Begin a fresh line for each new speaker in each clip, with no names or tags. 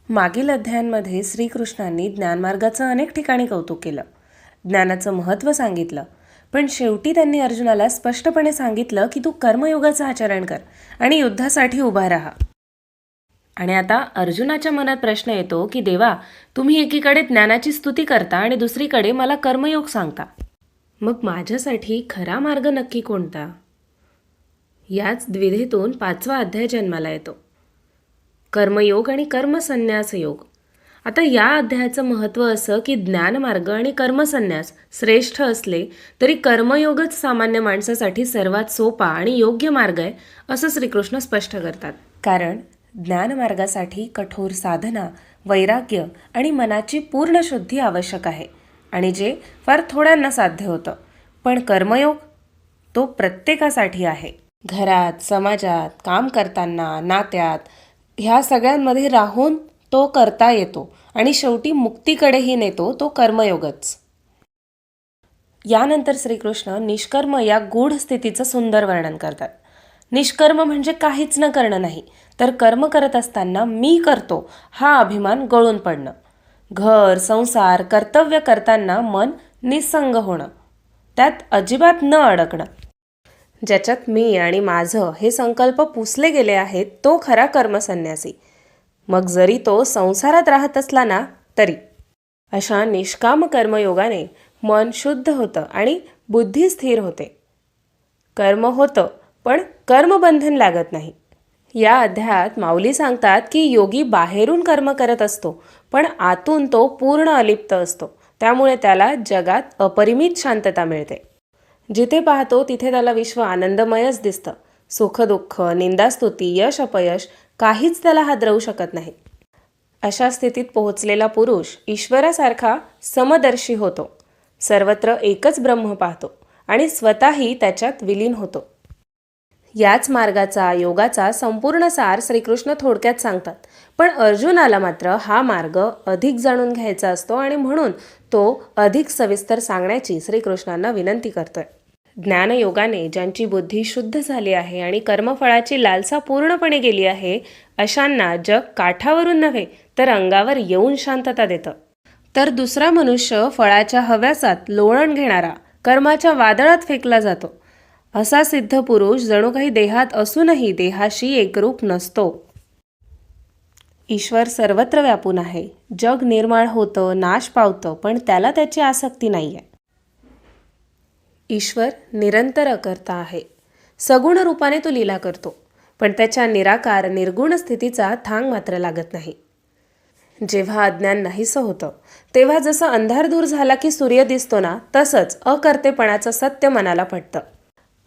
मागील अध्यायांमध्ये श्रीकृष्णांनी ज्ञानमार्गाचं अनेक ठिकाणी कौतुक केलं, ज्ञानाचं महत्त्व सांगितलं, पण शेवटी त्यांनी अर्जुनाला स्पष्टपणे सांगितलं की तू कर्मयोगाचं आचरण कर आणि युद्धासाठी उभा राहा. आणि आता अर्जुनाच्या मनात प्रश्न येतो की देवा, तुम्ही एकीकडे ज्ञानाची स्तुती करता आणि दुसरीकडे मला कर्मयोग सांगता, मग माझ्यासाठी खरा मार्ग नक्की कोणता? याच द्विधेतून 5वा अध्याय जन्माला येतो, कर्मयोग आणि कर्मसन्यास योग. आता या अध्यायाचं महत्त्व असं की ज्ञानमार्ग आणि कर्मसन्यास श्रेष्ठ असले तरी कर्मयोगच सामान्य माणसासाठी सर्वात सोपा आणि योग्य मार्ग आहे असं श्रीकृष्ण स्पष्ट करतात. कारण ज्ञानमार्गासाठी कठोर साधना, वैराग्य आणि मनाची पूर्ण शुद्धी आवश्यक आहे आणि जे फार थोड्यांना साध्य होतं. पण कर्मयोग तो प्रत्येकासाठी आहे. घरात, समाजात, काम करताना, नात्यात, ह्या सगळ्यांमध्ये राहून तो करता येतो आणि शेवटी मुक्तीकडेही नेतो तो कर्मयोगच. यानंतर श्रीकृष्ण निष्कर्म या गूढ स्थितीचं सुंदर वर्णन करतात. निष्कर्म म्हणजे काहीच न करणं नाही, तर कर्म करत असताना मी करतो हा अभिमान गळून पडणं. घर, संसार, कर्तव्य करताना मन निस्संग होणं, त्यात अजिबात न अडकणं. ज्याच्यात मी आणि माझं हे संकल्प पुसले गेले आहेत तो खरा कर्मसन्यासी, मग जरी तो संसारात राहत असला ना तरी. अशा निष्काम कर्मयोगाने मन शुद्ध होतं आणि बुद्धी स्थिर होते. कर्म होतं पण कर्मबंधन लागत नाही. या अध्यायात माऊली सांगतात की योगी बाहेरून कर्म करत असतो पण आतून तो पूर्ण अलिप्त असतो, त्यामुळे त्याला जगात अपरिमित शांतता मिळते. जिथे पाहतो तिथे त्याला विश्व आनंदमयच दिसतं. सुख दुःख, निंदास्तुती, यश अपयश काहीच त्याला हादरवू शकत नाही. अशा स्थितीत पोहोचलेला पुरुष ईश्वरासारखा समदर्शी होतो, सर्वत्र एकच ब्रह्म पाहतो आणि स्वतःही त्याच्यात विलीन होतो. याच मार्गाचा, योगाचा संपूर्ण सार श्रीकृष्ण थोडक्यात सांगतात, पण अर्जुनाला मात्र हा मार्ग अधिक जाणून घ्यायचा असतो आणि म्हणून तो अधिक सविस्तर सांगण्याची श्रीकृष्णांना विनंती करतोय. ज्ञानयोगाने ज्यांची बुद्धी शुद्ध झाली आहे आणि कर्मफळाची लालसा पूर्णपणे गेली आहे, अशांना जग काठावरून नव्हे तर अंगावर येऊन शांतता देतं. तर दुसरा मनुष्य फळाच्या हव्यासात लोळण घेणारा कर्माच्या वादळात फेकला जातो. असा सिद्ध पुरुष जणू काही देहात असूनही देहाशी एकरूप नसतो. ईश्वर सर्वत्र व्यापून आहे. जग निर्माळ होतं, नाश पावतं, पण त्याला त्याची आसक्ती नाही आहे. ईश्वर निरंतर अकर्ता आहे. सगुण रूपाने तो लीला करतो, पण त्याच्या निराकार निर्गुण स्थितीचा थांग मात्र लागत नाही. जेव्हा अज्ञान नाहीसं होतं तेव्हा जसं अंधार दूर झाला की सूर्य दिसतो ना, तसंच अकर्तेपणाचं सत्य मनाला पटतं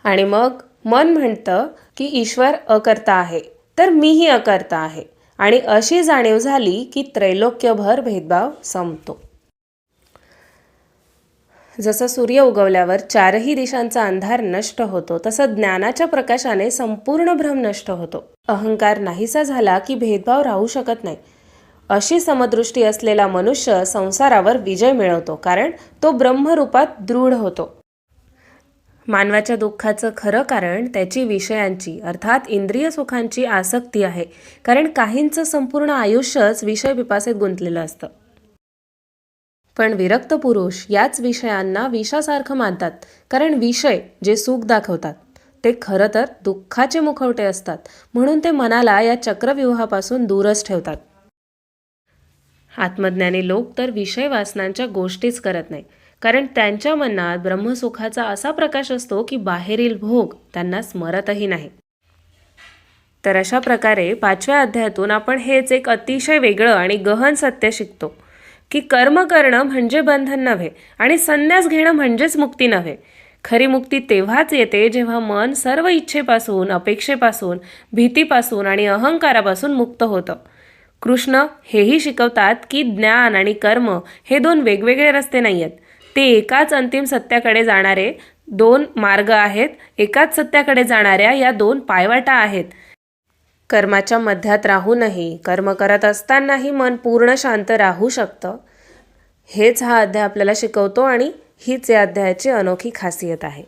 आणि मग मन म्हणतं की ईश्वर अकर्ता आहे तर मीही अकर्ता आहे, आणि अशी जाणीव झाली की त्रैलोक्यभर भेदभाव संपतो. जसं सूर्य उगवल्यावर चारही दिशांचा अंधार नष्ट होतो, तसं ज्ञानाच्या प्रकाशाने संपूर्ण भ्रम नष्ट होतो. अहंकार नाहीसा झाला की भेदभाव राहू शकत नाही. अशी समदृष्टी असलेला मनुष्य संसारावर विजय मिळवतो, कारण तो ब्रह्मरूपात दृढ होतो. मानवाच्या दुःखाचं खरं कारण त्याची विषयांची अर्थात इंद्रिय सुखांची आसक्ती आहे, कारण काहींचं संपूर्ण आयुष्यच विषय पिपासेत गुंतलेलं असतं. पण विरक्त पुरुष याच विषयांना विषासारखं मानतात, कारण विषय जे सुख दाखवतात ते खरं तर दुःखाचे मुखवटे असतात, म्हणून ते मनाला या चक्रव्यूहापासून दूरच ठेवतात. आत्मज्ञानी लोक तर विषय वासनांच्या गोष्टीच करत नाही, कारण त्यांच्या मनात ब्रह्मसुखाचा असा प्रकाश असतो की बाहेरील भोग त्यांना स्मरतही नाही. तर अशा प्रकारे 5व्या अध्यायातून आपण हेच एक अतिशय वेगळं आणि गहन सत्य शिकतो की कर्म करणं म्हणजे बंधन नव्हे आणि संन्यास घेणं म्हणजेच मुक्ती नव्हे. खरी मुक्ती तेव्हाच येते जेव्हा मन सर्व इच्छेपासून, अपेक्षेपासून, भीतीपासून आणि अहंकारापासून मुक्त होतं. कृष्ण हेही शिकवतात की ज्ञान आणि कर्म हे 2 वेगवेगळे रस्ते नाही आहेत, ते एकाच अंतिम सत्याकडे जाणारे 2 मार्ग आहेत. एकाच सत्याकडे जाणाऱ्या या 2 पायवाटा आहेत. कर्माच्या मध्यात राहूनही, कर्म करत असतानाही मन पूर्ण शांत राहू शकतं. हेच हा अध्याय आपल्याला शिकवतो आणि हीच या अध्यायाची अनोखी खासियत आहे.